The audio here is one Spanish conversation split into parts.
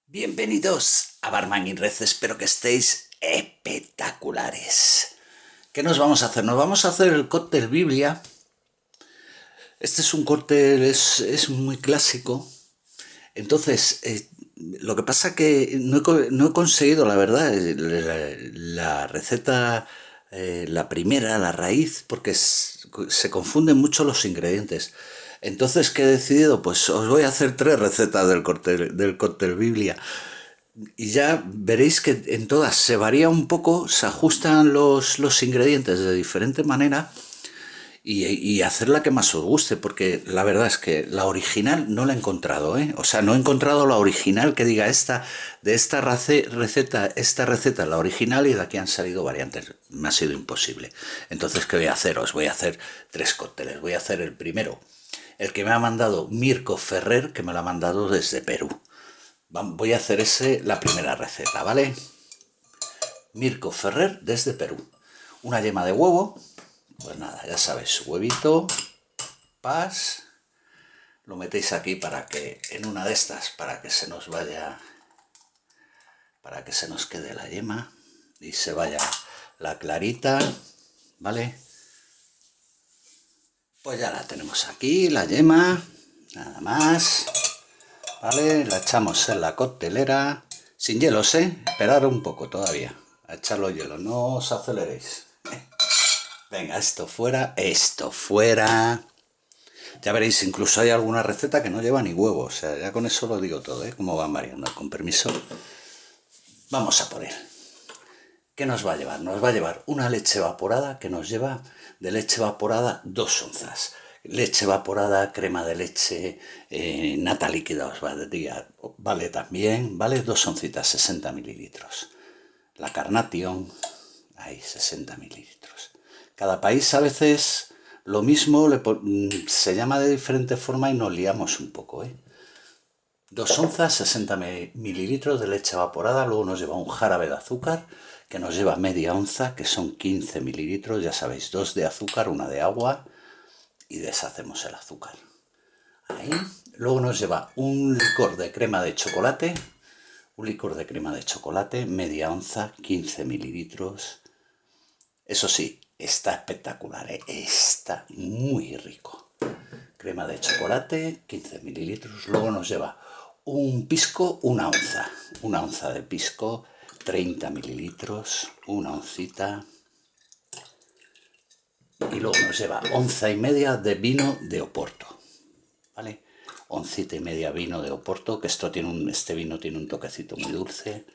Bienvenidos a Barman y Red, espero que estéis espectaculares. ¿Qué nos vamos a hacer? Nos vamos a hacer el cóctel Biblia. Este es un cóctel, es muy clásico. Entonces, lo que pasa que no he conseguido, la verdad, la receta, la primera, la raíz, porque se confunden mucho los ingredientes. Entonces, ¿qué he decidido? Pues os voy a hacer tres recetas del cóctel Biblia. Y ya veréis que en todas se varía un poco, se ajustan los ingredientes de diferente manera y hacer la que más os guste, porque la verdad es que la original no la he encontrado, ¿eh? O sea, no he encontrado la original que diga de esta receta, la original, y de aquí han salido variantes. Me ha sido imposible. Entonces, ¿qué voy a hacer? Os voy a hacer tres cócteles. Voy a hacer el primero, el que me ha mandado Mirko Ferrer, que me lo ha mandado desde Perú. Voy a hacer la primera receta, ¿vale? Mirko Ferrer desde Perú. Una yema de huevo, pues nada, ya sabéis, huevito, pas, lo metéis aquí para que en una de estas, para que se nos vaya, para que se nos quede la yema y se vaya la clarita, ¿vale? Pues ya la tenemos aquí, la yema, nada más, ¿vale? La echamos en la coctelera, sin hielos, ¿eh? Esperar un poco todavía a echar los hielos, no os aceleréis. Venga, esto fuera, esto fuera. Ya veréis, incluso hay alguna receta que no lleva ni huevo, o sea, ya con eso lo digo todo, ¿eh? Cómo van variando, con permiso. Vamos a por él. ¿Qué nos va a llevar? Nos va a llevar una leche evaporada que nos lleva de leche evaporada 2 onzas. Leche evaporada, crema de leche, nata líquida os vale también, vale 2 oncitas, 60 mililitros. La Carnation, ahí 60 mililitros. Cada país a veces lo mismo se llama de diferente forma y nos liamos un poco, ¿eh? 2 onzas, 60 mililitros de leche evaporada, luego nos lleva un jarabe de azúcar, que nos lleva media onza, que son 15 mililitros, ya sabéis, 2 de azúcar, 1 de agua, y deshacemos el azúcar. Ahí. Luego nos lleva un licor de crema de chocolate, media onza, 15 mililitros. Eso sí, está espectacular, ¿eh? Está muy rico. Crema de chocolate, 15 mililitros. Luego nos lleva un pisco, una onza de pisco, 30 mililitros, una oncita. Y luego nos lleva onza y media de vino de Oporto, ¿vale? Oncita y media vino de Oporto, que este vino tiene un toquecito muy dulce.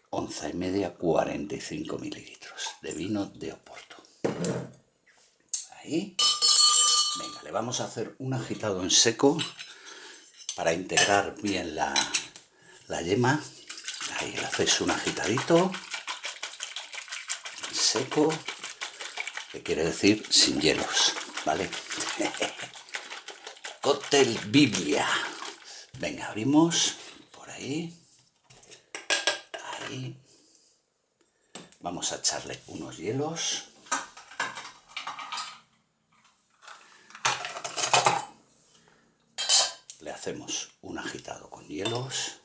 Onza y media, 45 mililitros de vino de Oporto. Ahí. Venga, le vamos a hacer un agitado en seco para integrar bien la yema. Ahí le hacéis un agitadito en seco, que quiere decir sin hielos, ¿vale? Cóctel Biblia. Venga, abrimos por ahí. Ahí. Vamos a echarle unos hielos. Le hacemos un agitado con hielos.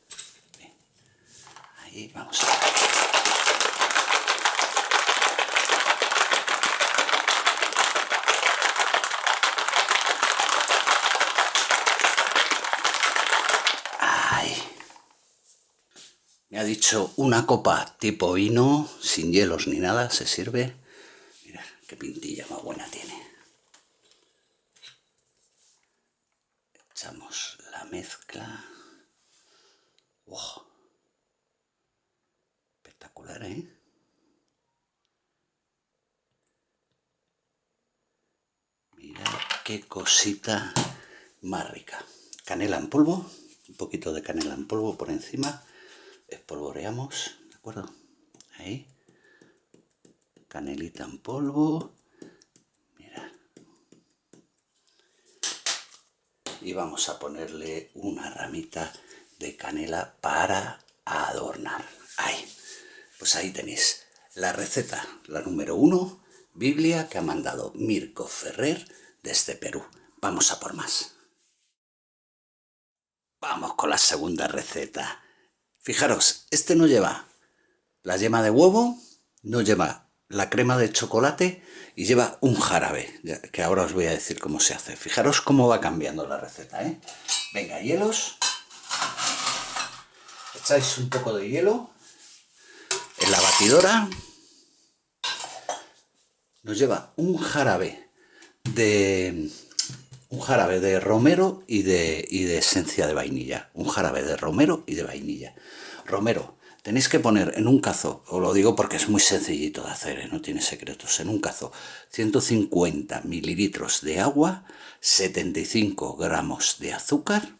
Ahí vamos a ver. Me ha dicho una copa tipo vino, sin hielos ni nada, se sirve. Mira qué pintilla más buena tiene. Echamos la mezcla. ¡Oh! Espectacular, ¿eh? Mira qué cosita más rica. Canela en polvo, un poquito de canela en polvo por encima. Espolvoreamos, ¿de acuerdo? Ahí. Canelita en polvo. Mira. Y vamos a ponerle una ramita de canela para adornar. Ahí. Pues ahí tenéis la receta, la número 1, Biblia, que ha mandado Mirko Ferrer desde Perú. Vamos a por más. Vamos con la segunda receta. Fijaros, este no lleva la yema de huevo, no lleva la crema de chocolate y lleva un jarabe, que ahora os voy a decir cómo se hace. Fijaros cómo va cambiando la receta, ¿eh? Venga, hielos. Echáis un poco de hielo en la batidora. Nos lleva un jarabe de romero y de esencia de vainilla. Un jarabe de romero y de vainilla. Romero, tenéis que poner en un cazo, os lo digo porque es muy sencillito de hacer, no tiene secretos, en un cazo 150 mililitros de agua, 75 gramos de azúcar,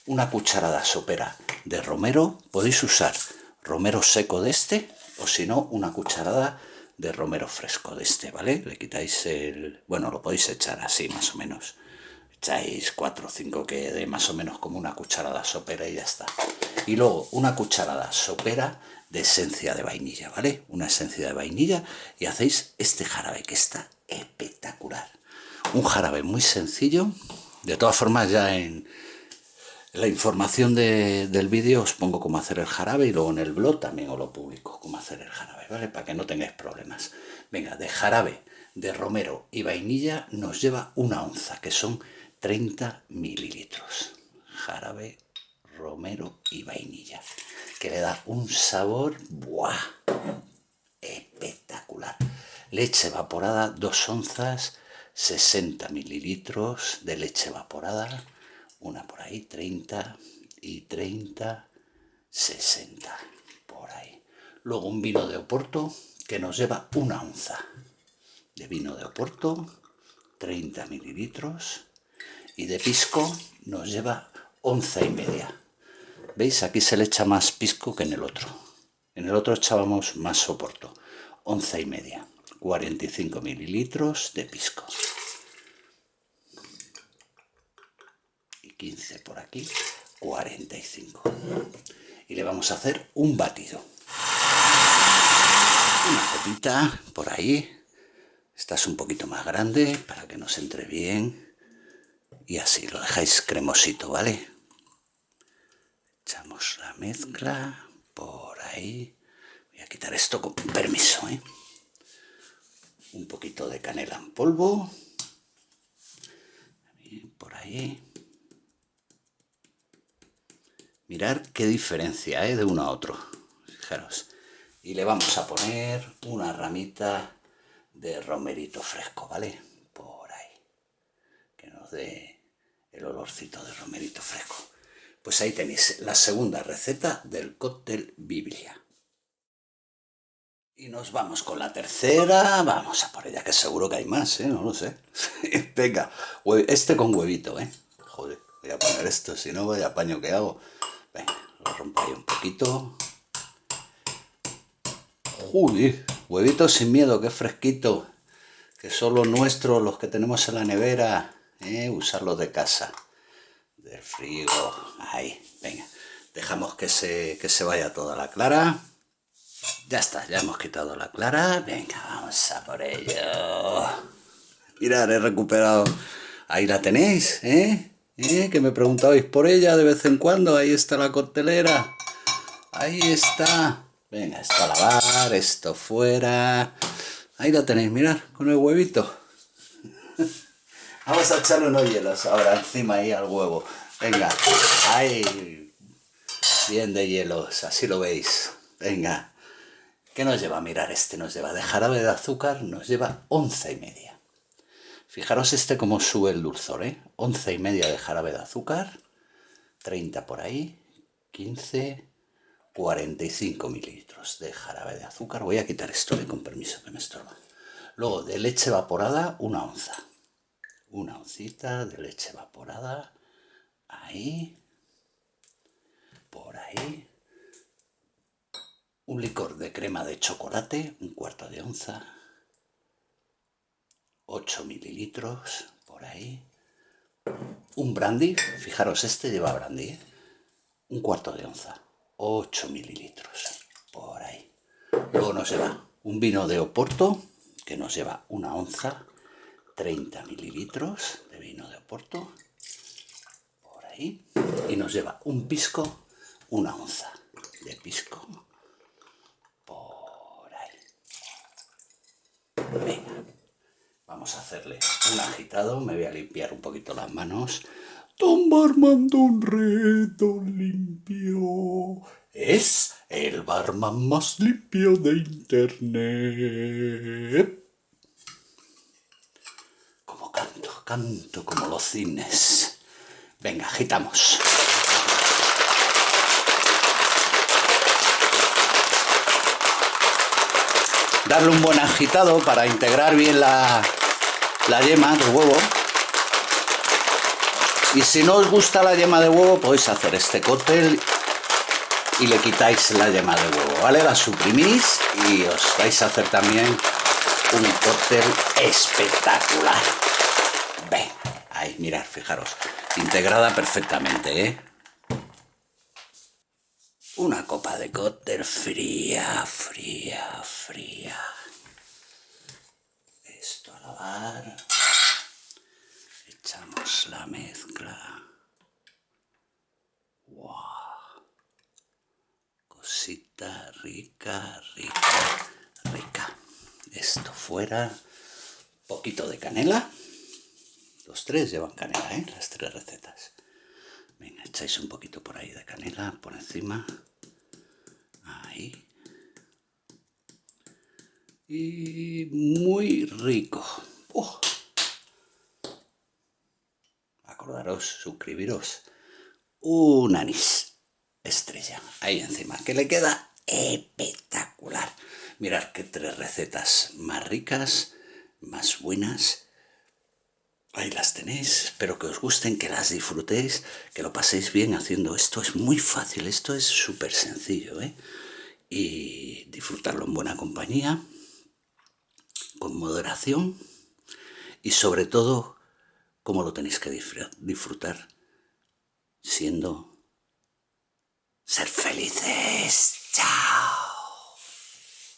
una cucharada sopera de romero. Podéis usar romero seco de este, o si no, una cucharada de romero fresco de este, ¿vale? Le quitáis el... bueno, lo podéis echar así más o menos. Echáis 4 o 5 que dé más o menos como una cucharada sopera y ya está. Y luego una cucharada sopera de esencia de vainilla, ¿vale? Una esencia de vainilla y hacéis este jarabe que está espectacular. Un jarabe muy sencillo. De todas formas, ya en la información del vídeo os pongo cómo hacer el jarabe y luego en el blog también os lo publico cómo hacer el jarabe, ¿vale? Para que no tengáis problemas. Venga, de jarabe de romero y vainilla nos lleva 1 onza, que son 30 mililitros. Jarabe, romero y vainilla, que le da un sabor ¡buah! Espectacular. Leche evaporada, 2 onzas, 60 mililitros de leche evaporada. Una por ahí, 30 y 30, 60, por ahí. Luego un vino de Oporto que nos lleva 1 onza de vino de Oporto, 30 mililitros. Y de pisco nos lleva 1,5 onzas. ¿Veis? Aquí se le echa más pisco que en el otro. En el otro echábamos más Oporto. 1,5 onzas, 45 mililitros de pisco. 15 por aquí, 45. Y le vamos a hacer un batido. Una copita por ahí. Esta es un poquito más grande para que nos entre bien. Y así lo dejáis cremosito, ¿vale? Echamos la mezcla por ahí. Voy a quitar esto con permiso, ¿eh? Un poquito de canela en polvo. Por ahí. Mirad qué diferencia, de uno a otro. Fijaros. Y le vamos a poner una ramita de romerito fresco, ¿vale? Por ahí. Que nos dé el olorcito de romerito fresco. Pues ahí tenéis la segunda receta del cóctel Biblia. Y nos vamos con la tercera. Vamos a por ella, que seguro que hay más, no lo sé. Venga, este con huevito, Joder, voy a poner esto, si no vaya paño que hago. Venga, lo rompo ahí un poquito. Joder, huevito sin miedo, que fresquito. Que son los nuestros, los que tenemos en la nevera. Usarlos de casa. Del frigo. Ahí, venga. Dejamos que se vaya toda la clara. Ya está, ya hemos quitado la clara. Venga, vamos a por ello. Mirad, he recuperado. Ahí la tenéis, que me preguntabais por ella de vez en cuando. Ahí está la coctelera. Ahí está. Venga, esto a lavar, esto fuera. Ahí la tenéis, mirad, con el huevito. Vamos a echarle unos hielos ahora encima ahí al huevo. Venga, ahí. Bien de hielos, así lo veis. Venga. ¿Qué nos lleva? Mirar, este nos lleva de jarabe de azúcar, nos lleva 1,5 onzas. Fijaros este cómo sube el dulzor, 1,5 onzas de jarabe de azúcar, 30 por ahí, 15, 45 mililitros de jarabe de azúcar. Voy a quitar esto, con permiso, que me estorba. Luego de leche evaporada, 1 onza. 1 oncita de leche evaporada, ahí, por ahí. Un licor de crema de chocolate, 1/4 de onza. 8 mililitros, por ahí. Un brandy, fijaros, este lleva brandy, 1/4 de onza. 8 mililitros, por ahí. Luego nos lleva un vino de Oporto, que nos lleva 1 onza. 30 mililitros de vino de Oporto, por ahí. Y nos lleva un pisco, 1 onza. de pisco. Por ahí. Venga. Vamos a hacerle un agitado. Me voy a limpiar un poquito las manos. Don Barman, Don Redo limpio. Es el barman más limpio de internet. Como canto como los cisnes. Venga, agitamos. Darle un buen agitado para integrar bien la yema del huevo. Y si no os gusta la yema de huevo, podéis hacer este cóctel y le quitáis la yema de huevo, ¿vale? La suprimís y os vais a hacer también un cóctel espectacular. Ven, ahí, mirad, fijaros, integrada perfectamente, ¿eh? Una copa de cóctel fría. Esto a lavar. Echamos la mezcla. ¡Wow! Cosita rica. Esto fuera. Poquito de canela. Los tres llevan canela, ¿eh? Las tres recetas. Venga, echáis un poquito por ahí de canela por encima. Ahí. Y muy rico. Acordaros, suscribiros. Un anís estrella ahí encima, que le queda espectacular. Mirad qué tres recetas más ricas, más buenas. Ahí las tenéis, espero que os gusten, que las disfrutéis, que lo paséis bien haciendo esto. Es muy fácil, esto es súper sencillo, ¿eh? Y disfrutarlo en buena compañía, con moderación y sobre todo, como lo tenéis que disfrutar, ser felices. ¡Chao!